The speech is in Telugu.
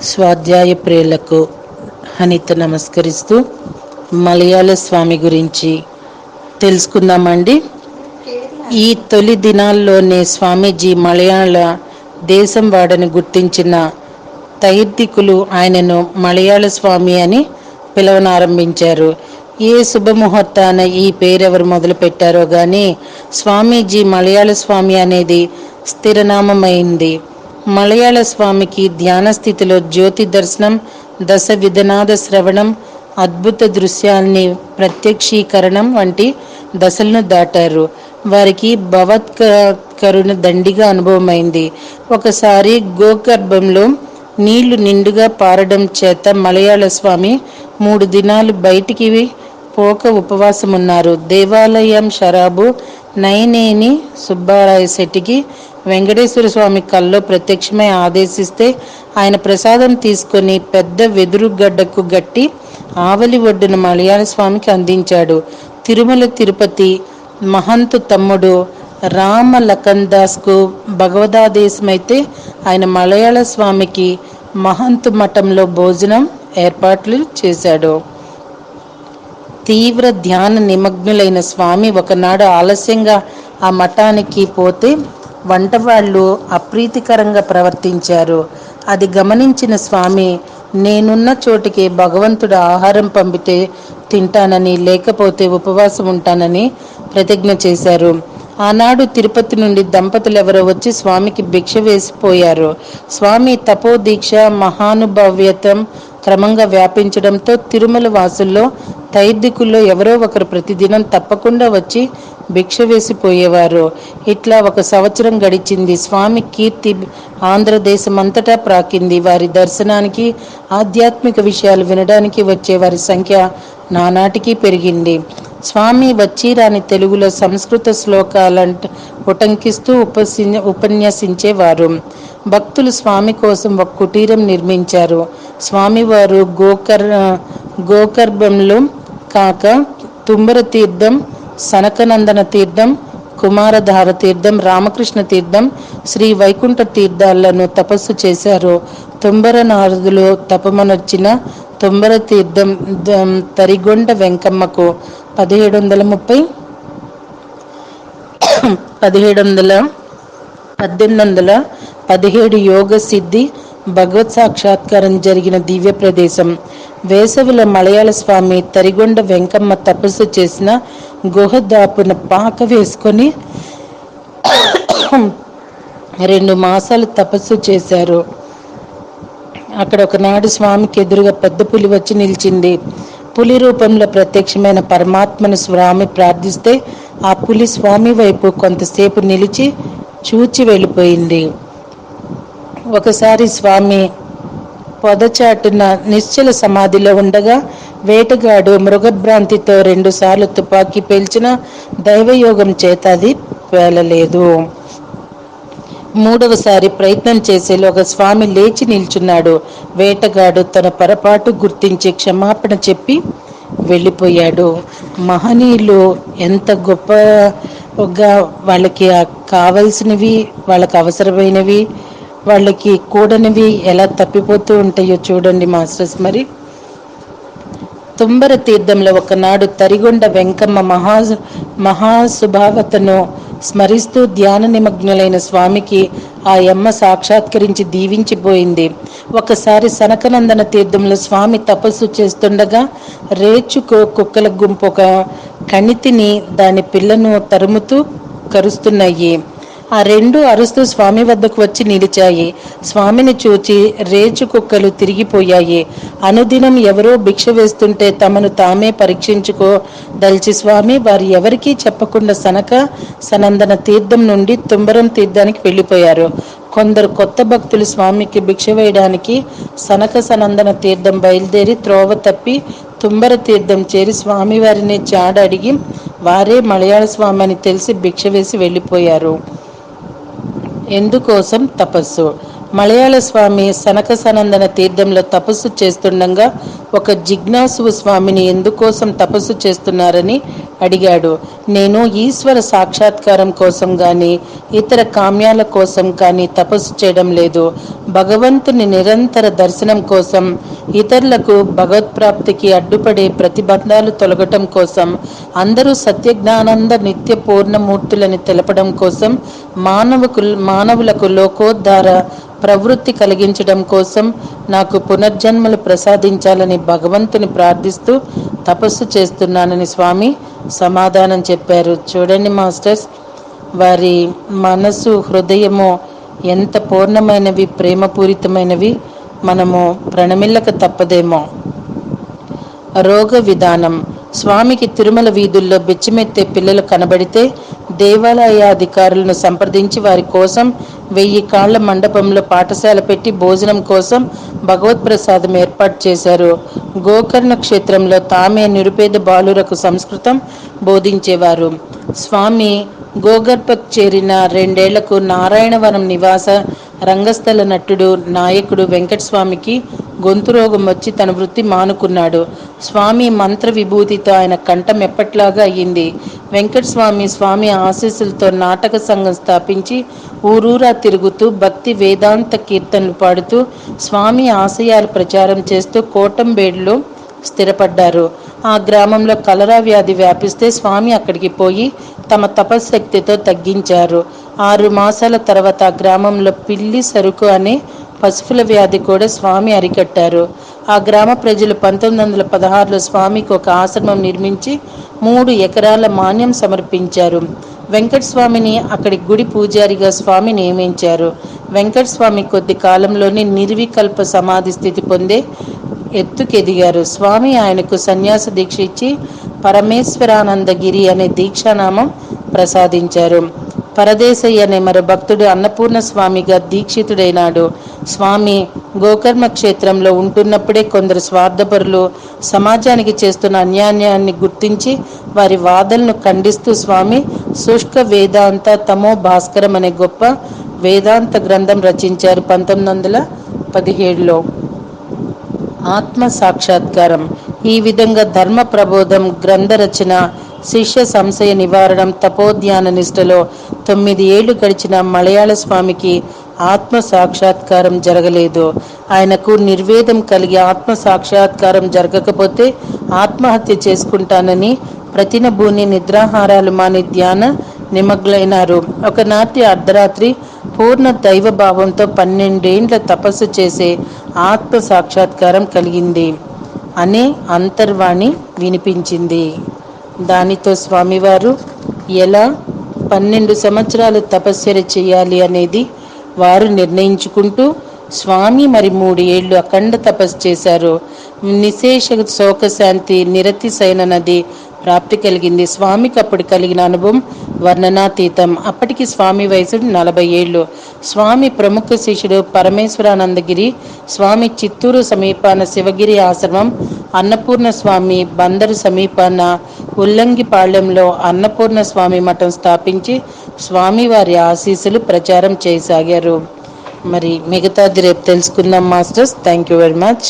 స్వాధ్యాయ ప్రియులకు హనిత నమస్కరిస్తూ మలయాళ స్వామి గురించి తెలుసుకుందామండి. ఈ తొలి దినాల్లోనే స్వామీజీ మలయాళ దేశం వాడని గుర్తించిన తైర్దికులు ఆయనను మలయాళ స్వామి అని పిలవనారంభించారు. ఏ శుభముహూర్తాన ఈ పేరెవరు మొదలు పెట్టారో కానీ స్వామీజీ మలయాళ స్వామి అనేది స్థిరనామమైంది. మలయాళ స్వామికి ధ్యాన స్థితిలో జ్యోతి దర్శనం, దశ విధనాద శ్రవణం, అద్భుత దృశ్యాల్ని ప్రత్యక్షీకరణం వంటి దశలను దాటారు. వారికి భగవత్కరుణ దండిగా అనుభవమైంది. ఒకసారి గోగర్భంలో నీళ్లు నిండుగా పారడం చేత మలయాళ స్వామి 3 దినాలు బయటికి పోక ఉపవాసమున్నారు. దేవాలయం షరాబు నైనేని సుబ్బారాయ శెట్టికి వెంకటేశ్వర స్వామి కల్లో ప్రత్యక్షమై ఆదేశిస్తే ఆయన ప్రసాదం తీసుకొని పెద్ద వెదురు గడ్డకు గట్టి ఆవలి ఒడ్డున మలయాళ స్వామికి అందించాడు. తిరుమల తిరుపతి మహంతు తమ్ముడు రామ లఖన్ దాస్కు భగవదాదేశమైతే ఆయన మలయాళ స్వామికి మహంతు మఠంలో భోజనం ఏర్పాట్లు చేశాడు. తీవ్ర ధ్యాన నిమగ్నులైన స్వామి ఒకనాడు ఆలస్యంగా ఆ మఠానికి పోతే వంటవాళ్ళు అప్రీతికరంగా ప్రవర్తించారు. అది గమనించిన స్వామి, నేనున్న చోటికి భగవంతుడు ఆహారం పంపితే తింటానని, లేకపోతే ఉపవాసం ఉంటానని ప్రతిజ్ఞ చేశారు. ఆనాడు తిరుపతి నుండి దంపతులు ఎవరో వచ్చి స్వామికి భిక్ష వేసిపోయారు. స్వామి తపోదీక్ష మహానుభవ్యతం క్రమంగా వ్యాపించడంతో తిరుమల వాసుల్లో తైర్దికుల్లో ఎవరో ఒకరు ప్రతిదినం తప్పకుండా వచ్చి భిక్ష వేసిపోయేవారు. ఇట్లా 1 సంవత్సరం గడిచింది. స్వామి కీర్తి ఆంధ్రదేశమంతటా ప్రాకింది. వారి దర్శనానికి, ఆధ్యాత్మిక విషయాలు వినడానికి వచ్చే వారి సంఖ్య నానాటికి పెరిగింది. స్వామి వచ్చిరాని తెలుగులో సంస్కృత శ్లోకాలంట ఉటంకిస్తూ ఉపన్యసించేవారు. భక్తులు స్వామి కోసం ఒక కుటీరం నిర్మించారు. స్వామివారు గోకర్భంలో కాక తుంబర తీర్థం, సనకనందన తీర్థం, కుమారధార తీర్థం, రామకృష్ణ తీర్థం, శ్రీ వైకుంఠ తీర్థాలను తపస్సు చేశారు. తుంబర నారదులు తపమనొచ్చిన తుంబర తీర్థం తరిగొండ వెంకమ్మకు 1817 యోగ సిద్ధి భగవత్ సాక్షాత్కారం జరిగిన దివ్య ప్రదేశం. వేసవిలో మలయాళ స్వామి తరిగొండ వెంకమ్మ తపస్సు చేసిన గుహ దాపున పాక వేసుకొని 2 మాసాలు తపస్సు చేశారు. అక్కడ ఒకనాడు స్వామికి ఎదురుగా పెద్ద పులి వచ్చి నిలిచింది. పులి రూపంలో ప్రత్యక్షమైన పరమాత్మను స్వామి ప్రార్థిస్తే ఆ పులి స్వామి వైపు కొంతసేపు నిలిచి చూచి వెళ్ళిపోయింది. ఒకసారి స్వామి పొదచాటున నిశ్చల సమాధిలో ఉండగా వేటగాడు మృగభ్రాంతితో 2 సార్లు తుపాకీ పేల్చిన దైవయోగం చేత అది పేలలేదు. 3వసారి ప్రయత్నం చేసేలోగా స్వామి లేచి నిల్చున్నాడు. వేటగాడు తన పొరపాటు గుర్తించి క్షమాపణ చెప్పి వెళ్ళిపోయాడు. మహనీయులు ఎంత గొప్పగా వాళ్ళకి కావలసినవి, వాళ్ళకి అవసరమైనవి, వాళ్ళకి కూడనివి ఎలా తప్పిపోతూ ఉంటాయో చూడండి మాస్టర్స్. మరి తుంబర తీర్థంలో ఒకనాడు తరిగొండ వెంకమ్మ మహాసుభావతను స్మరిస్తూ ధ్యాన నిమగ్నులైన స్వామికి ఆ యమ్మ సాక్షాత్కరించి దీవించిపోయింది. ఒకసారి సనకనందన తీర్థంలో స్వామి తపస్సు చేస్తుండగా రేచుకో కుక్కల గుంపు ఒక కణితిని దాని పిల్లను తరుముతూ కరుస్తున్నాయి. ఆ 2 అరుస్తూ స్వామి వద్దకు వచ్చి నిలిచాయి. స్వామిని చూచి రేచు కుక్కలు తిరిగిపోయాయి. అనుదినం ఎవరో భిక్ష వేస్తుంటే తమను తామే పరీక్షించుకోదలిచి స్వామి వారు ఎవరికీ చెప్పకుండా సనందన తీర్థం నుండి తుంబరం తీర్థానికి వెళ్ళిపోయారు. కొందరు కొత్త భక్తులు స్వామికి భిక్ష వేయడానికి సనందన తీర్థం బయలుదేరి త్రోవ తప్పి తుంబర తీర్థం చేరి స్వామివారిని జాడ అడిగి వారే మలయాళ స్వామి అని తెలిసి భిక్ష వేసి వెళ్ళిపోయారు. ఎందుకోసం? తపస్సు. మలయాళ స్వామి సనక సనందన తీర్థంలో తపస్సు చేస్తుండగా ఒక జిజ్ఞాసువు స్వామిని ఎందుకోసం తపస్సు చేస్తున్నారని అడిగాడు. నేను ఈశ్వర సాక్షాత్కారం కోసం కానీ ఇతర కామ్యాల కోసం కానీ తపస్సు చేయడం లేదు. భగవంతుని నిరంతర దర్శనం కోసం, ఇతరులకు భగవత్ప్రాప్తికి అడ్డుపడే ప్రతిబంధాలు తొలగటం కోసం, అందరూ సత్యజ్ఞానంద నిత్య పూర్ణమూర్తులని తెలపడం కోసం, మానవులకు లోకోద్ధార ప్రవృత్తి కలిగించడం కోసం నాకు పునర్జన్మలు ప్రసాదించాలని భగవంతుని ప్రార్థిస్తూ తపస్సు చేస్తున్నానని స్వామి సమాధానం చెప్పారు. చూడండి మాస్టర్స్, వారి మనసు హృదయము ఎంత పూర్ణమైనవి, ప్రేమపూరితమైనవి. మనము ప్రణమిల్లక తప్పదేమో. రోగ విధానం. స్వామికి తిరుమల వీధుల్లో బిచ్చమెత్తే పిల్లలు కనబడితే దేవాలయాధికారులను సంప్రదించి వారి కోసం 1000 కాళ్ల మండపంలో పాఠశాల పెట్టి భోజనం కోసం భగవత్ప్రసాదం ఏర్పాటు చేశారు. గోకర్ణ క్షేత్రంలో తామే నిరుపేద బాలురకు సంస్కృతం బోధించేవారు. స్వామి గోగర్భకు చేరిన 2 ఏళ్లకు నారాయణవరం నివాస రంగస్థల నటుడు నాయకుడు వెంకటస్వామికి గొంతు రోగం వచ్చి తన వృత్తి మానుకున్నాడు. స్వామి మంత్ర విభూతితో ఆయన కంఠం ఎప్పట్లాగా అయ్యింది. వెంకటస్వామి స్వామి ఆశీస్సులతో నాటక సంఘం స్థాపించి ఊరూరా తిరుగుతూ భక్తి వేదాంత కీర్తనలు పాడుతూ స్వామి ఆశయాలు ప్రచారం చేస్తూ కోటంబేడులో స్థిరపడ్డారు. ఆ గ్రామంలో కలరా వ్యాధి వ్యాపిస్తే స్వామి అక్కడికి పోయి తమ తపశక్తితో తగ్గించారు. 6 మాసాల తర్వాత ఆ గ్రామంలో పిల్లి సరుకు అనే పశువుల వ్యాధి కూడా స్వామి అరికట్టారు. ఆ గ్రామ ప్రజలు 1916లో స్వామికి ఒక ఆశ్రమం నిర్మించి 3 ఎకరాల మాన్యం సమర్పించారు. వెంకటస్వామిని అక్కడి గుడి పూజారిగా స్వామి నియమించారు. వెంకటస్వామి కొద్ది కాలంలోనే నిర్వికల్ప సమాధి స్థితి పొందే ఎత్తుకెదిగారు. స్వామి ఆయనకు సన్యాస దీక్ష ఇచ్చి పరమేశ్వరానందగిరి అనే దీక్షానామం ప్రసాదించారు. పరదేశయ్య అనే మరో భక్తుడు అన్నపూర్ణ స్వామిగా దీక్షితుడైనాడు. స్వామి గోకర్ణ క్షేత్రంలో ఉంటున్నప్పుడే కొందరు స్వార్థపరులు సమాజానికి చేస్తున్న అన్యాయాన్ని గుర్తించి వారి వాదనలను ఖండిస్తూ స్వామి శుష్క వేదాంత తమో భాస్కరం అనే గొప్ప వేదాంత గ్రంథం రచించారు 1917లో. ఆత్మ సాక్షాత్కారం. ఈ విధంగా ధర్మ ప్రబోధం, గ్రంథ రచన, శిష్య సంశయ నివారణం, తపోధ్యాన నిష్టలో 9 ఏళ్లు గడిచిన మలయాళ స్వామికి ఆత్మ సాక్షాత్కారం జరగలేదు. ఆయనకు నిర్వేదం కలిగి ఆత్మ సాక్షాత్కారం జరగకపోతే ఆత్మహత్య చేసుకుంటానని ప్రతినబూని నిద్రాహారాలు మాని ధ్యాన నిమగ్నైనారు. ఒకనాటి అర్ధరాత్రి పూర్ణ దైవ భావంతో 12 ఏండ్ల తపస్సు చేసే ఆత్మ సాక్షాత్కారం కలిగింది అనే అంతర్వాణి వినిపించింది. దానితో స్వామివారు ఎలా 12 సంవత్సరాలు తపస్సరి చేయాలి అనేది వారు నిర్ణయించుకుంటూ స్వామి మరి 3 ఏళ్లు అఖండ తపస్సు చేశారు. నిశేష శోకశాంతి నిరతిశయన నది ప్రాప్తి కలిగింది. స్వామికి అప్పుడు కలిగిన అనుభవం వర్ణనాతీతం. అప్పటికి స్వామి వయసు 40 ఏళ్ళు. స్వామి ప్రముఖ శిష్యుడు పరమేశ్వరానందగిరి స్వామి చిత్తూరు సమీపాన శివగిరి ఆశ్రమం, అన్నపూర్ణ స్వామి బందరు సమీపాన ఉల్లంగిపాళ్యంలో అన్నపూర్ణ స్వామి మఠం స్థాపించి స్వామి వారి ఆశీస్సులు ప్రచారం చేయసాగారు. మరి మిగతాది రేపు తెలుసుకుందాం masters. Thank you very much.